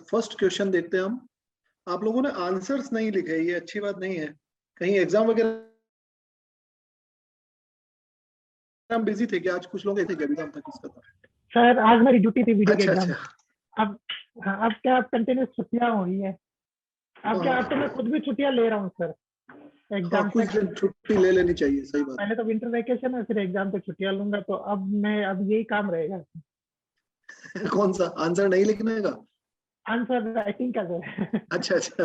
First question देखते हैं हम। आप लोगों ने आंसर्स नहीं लिखे, ये अच्छी बात नहीं है। कहीं एग्जाम वगैरह हम बिजी थे क्या? आज कुछ लोग ऐसे एग्जाम था, किसका था? सर आज मेरी ड्यूटी थी वीडियो के अच्छा एग्जाम। अच्छा। अब हाँ, अब क्या कंटिन्यूस छुट्टियां हो रही है। अब क्या, अब तो मैं खुद भी छुट्टियां ले रहा हूँ सर हाँ, एग्जाम कुछ से। दिन छुट्टी ले लेनी चाहिए, सही बात पहले तो विंटर वेकेशन है, फिर एग्जाम पे छुट्टियां लूंगा, तो अब यही काम रहेगा। है। कौन सा आंसर नहीं लिखने का? आंसर राइटिंग का सर। अच्छा अच्छा।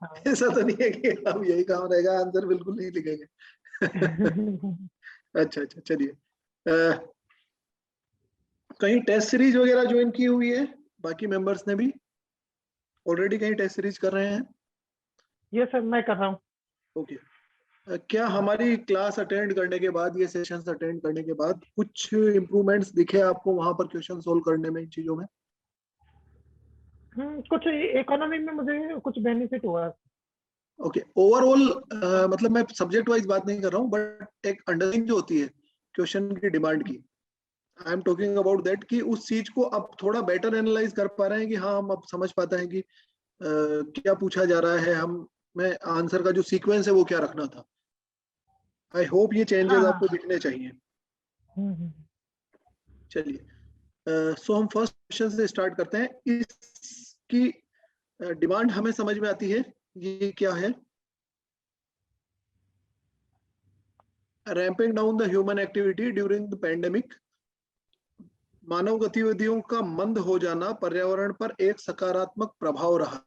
हाँ। ऐसा तो नहीं है कि अब यही काम रहेगा, आंसर बिल्कुल नहीं लिखेंगे। अच्छा अच्छा, चलिए। कहीं टेस्ट सीरीज वगैरह ज्वाइन की हुई है बाकी मेंबर्स ने भी? ऑलरेडी कहीं टेस्ट सीरीज कर रहे हैं? ये सर मैं कर रहा हूँ। ओके। क्या हमारी क्लास अटेंड करने के बाद, ये सेशंस अटेंड करने के बाद कुछ इम्प्रूवमेंट्स दिखे आपको वहां पर क्वेश्चन सोल्व करने में, इन चीजों में? कुछ इकोनॉमी में मुझे कुछ बेनिफिट हुआ। ओके, ओवरऑल मतलब मैं सब्जेक्ट वाइज बात नहीं कर रहा हूँ, बट एक अंडरस्टैंडिंग जो होती है क्वेश्चन की डिमांड की, I am talking about that, कि उस चीज को अब थोड़ा बेटर एनालाइज कर पा रहे हैं कि हाँ, हम अब समझ पाते हैं कि क्या पूछा जा रहा है, हम में आंसर का जो सीक्वेंस है वो क्या रखना था। आई होप ये चेंजेस हाँ आपको दिखने चाहिए। हाँ। चलिए, सो हम फर्स्ट क्वेश्चन से स्टार्ट करते हैं। इसकी डिमांड हमें समझ में आती है। ये क्या है? Ramping down the human activity during the pandemic, मानव गतिविधियों का मंद हो जाना पर्यावरण पर एक सकारात्मक प्रभाव रहा,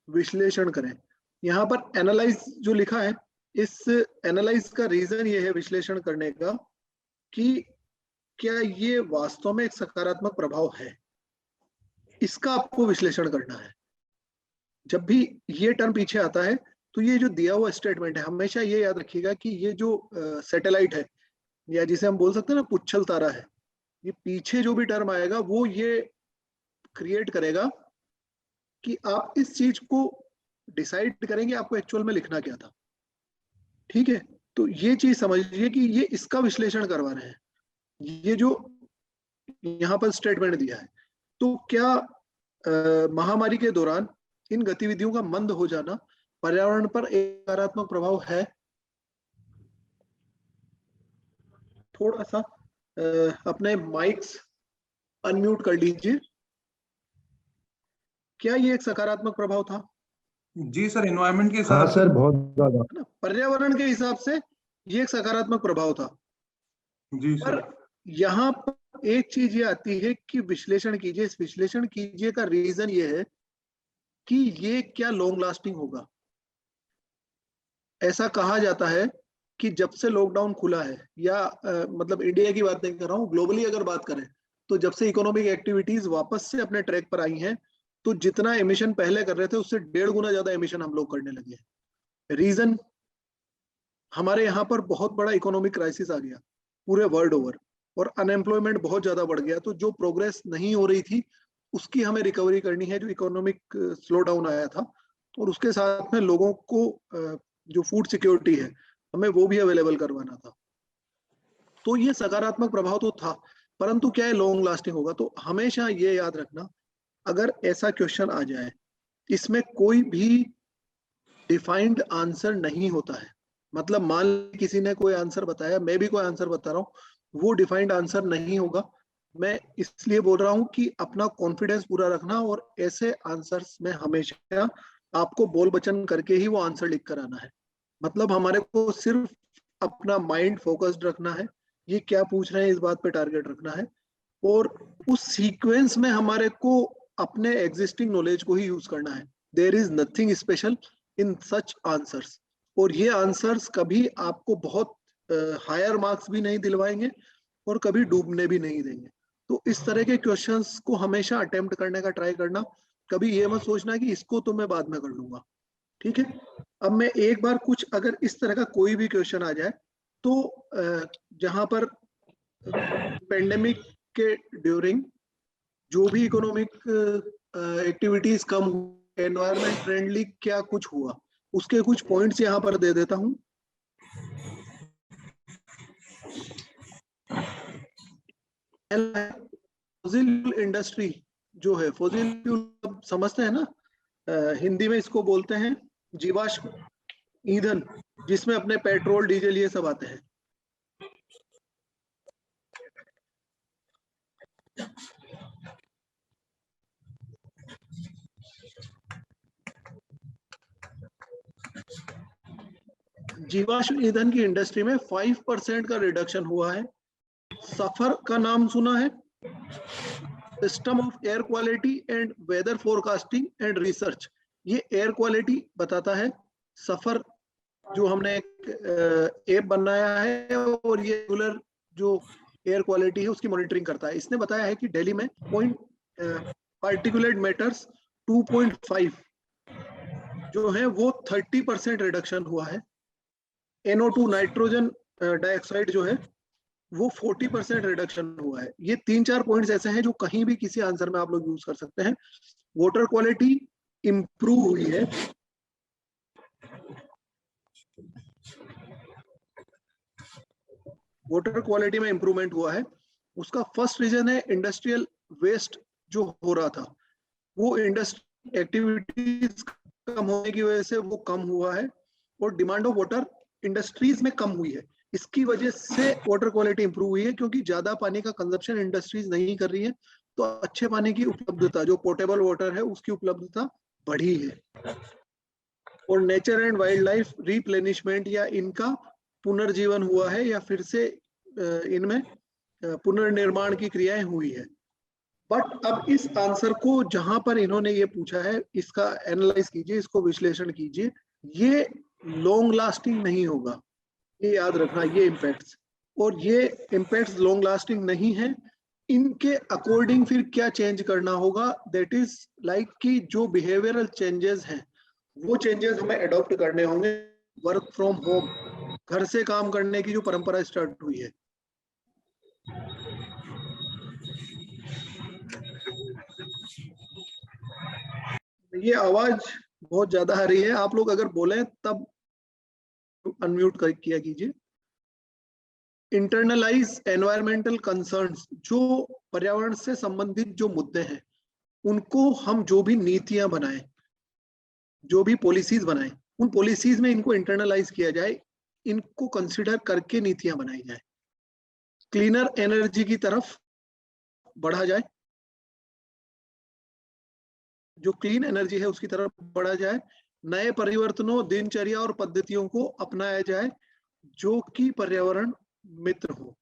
विश्लेषण करें। यहाँ पर एनालाइज जो लिखा है, इस एनालाइज का रीजन ये है विश्लेषण करने का कि क्या ये वास्तव में एक सकारात्मक प्रभाव है, इसका आपको विश्लेषण करना है। जब भी ये टर्म पीछे आता है तो ये जो दिया हुआ स्टेटमेंट है, हमेशा ये याद रखिएगा कि ये जो सैटेलाइट है, या जिसे हम बोल सकते हैं ना पुच्छल तारा है, ये पीछे जो भी टर्म आएगा वो ये क्रिएट करेगा कि आप इस चीज को डिसाइड करेंगे आपको एक्चुअल में लिखना क्या था। ठीक है, तो ये चीज समझिए कि ये इसका विश्लेषण करवा रहे हैं, ये जो यहाँ पर स्टेटमेंट दिया है। तो क्या महामारी के दौरान इन गतिविधियों का मंद हो जाना पर्यावरण पर एक सकारात्मक प्रभाव है? थोड़ा सा अपने माइक्स अनम्यूट कर लीजिए। क्या ये एक सकारात्मक प्रभाव था? जी सर, एनवायरनमेंट के हाँ हिसाब से सर, बहुत ज्यादा। है ना, पर्यावरण के हिसाब से ये एक सकारात्मक प्रभाव था। जी पर सर। यहाँ पर एक चीज ये आती है कि विश्लेषण कीजिए। इस विश्लेषण कीजिए का रीजन ये है कि ये क्या लॉन्ग लास्टिंग होगा। ऐसा कहा जाता है कि जब से लॉकडाउन खुला है, या मतलब इंडिया की बात नहीं कर रहा हूँ, ग्लोबली अगर बात करें तो जब से इकोनॉमिक एक्टिविटीज वापस से अपने ट्रैक पर आई हैं, तो जितना एमिशन पहले कर रहे थे उससे 1.5 गुना ज्यादा एमिशन हम लोग करने लगे हैं। रीजन, हमारे यहाँ पर बहुत बड़ा इकोनॉमिक क्राइसिस आ गया पूरे वर्ल्ड ओवर, और अनएम्प्लॉयमेंट बहुत ज्यादा बढ़ गया। तो जो प्रोग्रेस नहीं हो रही थी उसकी हमें रिकवरी करनी है, जो इकोनॉमिक स्लो डाउन आया था, और उसके साथ में लोगों को जो फूड सिक्योरिटी है हमें वो भी अवेलेबल करवाना था। तो ये सकारात्मक प्रभाव तो था, परंतु क्या है लॉन्ग लास्टिंग होगा? तो हमेशा ये याद रखना, अगर ऐसा क्वेश्चन आ जाए, इसमें कोई भी डिफाइंड आंसर नहीं होता है। मतलब मान लीजिए किसी ने कोई आंसर बताया, मैं भी कोई आंसर बता रहा हूँ, वो डिफाइंड आंसर नहीं होगा। मैं इसलिए बोल रहा हूँ कि अपना कॉन्फिडेंस पूरा रखना, और ऐसे आंसर्स में हमेशा आपको बोल बचन करके ही वो आंसर लिख कर आना है। मतलब हमारे को सिर्फ अपना माइंड फोकस्ड रखना है, ये क्या पूछ रहे हैं इस बात पे टारगेट रखना है, और उस सीक्वेंस में हमारे को अपने एग्जिस्टिंग नॉलेज को ही यूज करना है। There is nothing special in such answers. और ये आंसर्स कभी आपको बहुत हायर मार्क्स भी नहीं दिलवाएंगे और कभी डूबने भी नहीं देंगे। तो इस तरह के क्वेश्चंस को हमेशा अटेम्प्ट करने का ट्राई करना। कभी ये मत सोचना कि इसको तो मैं बाद में कर लूंगा। ठीक है, अब मैं एक बार कुछ, अगर इस तरह का कोई भी क्वेश्चन आ जाए तो जहां पर पेंडेमिक के ड्यूरिंग जो भी इकोनॉमिक एक्टिविटीज कम, एनवायरमेंट फ्रेंडली क्या कुछ हुआ, उसके कुछ पॉइंट्स यहाँ पर दे देता हूँ। फॉसिल इंडस्ट्री जो है, फॉसिल फ्यूल समझते हैं ना, हिंदी में इसको बोलते हैं जीवाश्म ईंधन, जिसमें अपने पेट्रोल डीजल ये सब आते हैं। जीवाश्म ईंधन की इंडस्ट्री में 5% का रिडक्शन हुआ है। सफर का नाम सुना है? System of air quality and weather forecasting and research, ये एयर क्वालिटी बताता है। सफर जो हमने एक ऐप बनाया है और ये रेगुलर जो एयर क्वालिटी है उसकी मॉनिटरिंग करता है। इसने बताया है कि दिल्ली में पार्टिकुलेट मैटर्स 2.5 जो है वो 30% रिडक्शन हुआ है। NO2 नाइट्रोजन डाइऑक्साइड जो है वो 40% रिडक्शन हुआ है। ये 3-4 पॉइंट्स ऐसे हैं जो कहीं भी किसी आंसर में आप लोग यूज कर सकते हैं। वाटर क्वालिटी इंप्रूव हुई है। वाटर क्वालिटी में इंप्रूवमेंट हुआ है। उसका फर्स्ट रीजन है इंडस्ट्रियल वेस्ट जो हो रहा था, वो इंडस्ट्री एक्टिविटीज कम होने की वजह से वो कम हुआ है, और डिमांड ऑफ वाटर इंडस्ट्रीज में कम हुई है। इसकी वजह से वाटर क्वालिटी इंप्रूव हुई है, क्योंकि ज्यादा पानी का कंजप्शन इंडस्ट्रीज नहीं कर रही है, तो अच्छे पानी की उपलब्धता, जो पोर्टेबल वाटर है उसकी उपलब्धता बढ़ी है। और nature and wild life replenishment या इनका पुनर्जीवन हुआ है, या फिर से इनमें पुनर्निर्माण की क्रियाएं हुई है। बट अब इस आंसर को जहां पर इन्होंने ये पूछा है, इसका एनालाइज कीजिए, इसको विश्लेषण कीजिए। ये लॉन्ग लास्टिंग नहीं होगा, ये याद रखना, ये इम्पैक्ट्स, और ये इम्पैक्ट्स लॉन्ग लास्टिंग नहीं है। इनके अकॉर्डिंग फिर क्या चेंज करना होगा, दैट इज लाइक कि जो बिहेवियरल चेंजेस हैं वो चेंजेस हमें अडॉप्ट करने होंगे। वर्क फ्रॉम होम, घर से काम करने की जो परंपरा स्टार्ट हुई है, ये आवाज बहुत ज्यादा आ रही है, आप लोग अगर बोले तब अनम्यूट किया कीजिए। इंटरनलाइज एनवायरमेंटल कंसर्न्स, जो पर्यावरण से संबंधित जो मुद्दे हैं उनको हम जो भी नीतियां बनाएं, जो भी पॉलिसीज बनाएं, उन पॉलिसीज में इनको इंटरनलाइज किया जाए, इनको कंसिडर करके नीतियां बनाई जाए। क्लीनर एनर्जी की तरफ बढ़ा जाए, जो क्लीन एनर्जी है उसकी तरफ बढ़ा जाए। नए परिवर्तनों, दिनचर्या और पद्धतियों को अपनाया जाए जो कि पर्यावरण मित्र हो।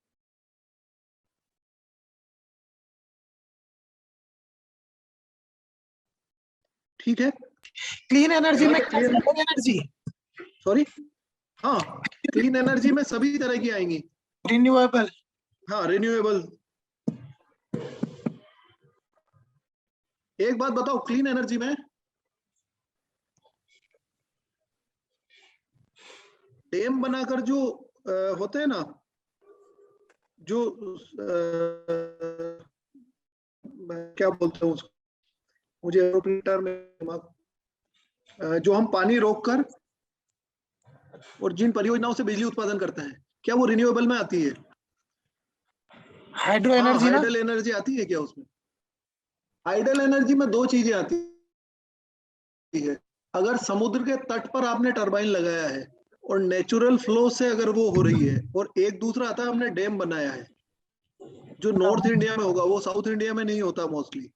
ठीक है, क्लीन एनर्जी में clear? एनर्जी, सॉरी, हाँ, क्लीन एनर्जी में सभी तरह की आएंगी। रिन्यूएबल, हाँ, रिन्यूएबल। एक बात बताओ, क्लीन एनर्जी में डैम बनाकर जो होते हैं ना, जो क्या बोलते हैं उसको, मुझे एरोप्लेन टर्म में, जो हम पानी रोककर और जिन परियोजनाओं से बिजली उत्पादन करते हैं, क्या वो रिन्यूएबल में आती है? हाइड्रो एनर्जी ना, हाइडल एनर्जी आती है क्या उसमें? हाइडल एनर्जी में दो चीजें आती है। अगर समुद्र के तट पर आपने टरबाइन लगाया है और नेचुरल फ्लो से अगर वो हो रही है, और एक दूसरा आता है हमने डैम बनाया है, जो नॉर्थ इंडिया में होगा वो साउथ इंडिया में नहीं होता मोस्टली।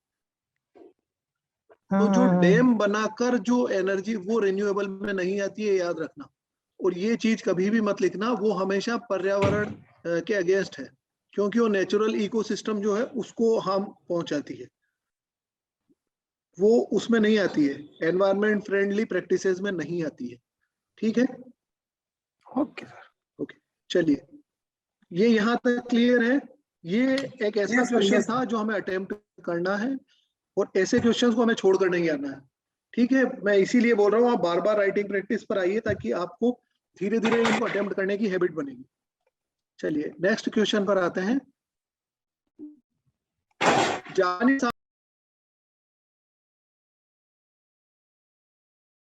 तो जो डैम बनाकर जो एनर्जी, वो रिन्यूएबल में नहीं आती है, याद रखना। और ये चीज कभी भी मत लिखना, वो हमेशा पर्यावरण के अगेंस्ट है, क्योंकि वो नेचुरल इकोसिस्टम जो है उसको हार्म पहुंचाती है, वो उसमें नहीं आती है, एनवायरमेंट फ्रेंडली प्रैक्टिसेस में नहीं आती है। ठीक है, ओके सर, ओके, चलिए, ये यहाँ तक क्लियर है। ये एक ऐसा क्वेश्चन था जो हमें अटेम्प्ट करना है, और ऐसे क्वेश्चंस को हमें छोड़कर नहीं आना है। ठीक है, मैं इसीलिए बोल रहा हूँ आप बार बार राइटिंग प्रैक्टिस पर आइए, ताकि आपको धीरे धीरे इनको अटेम्प्ट करने की हैबिट बनेगी। चलिए नेक्स्ट क्वेश्चन पर आते हैं। जापानी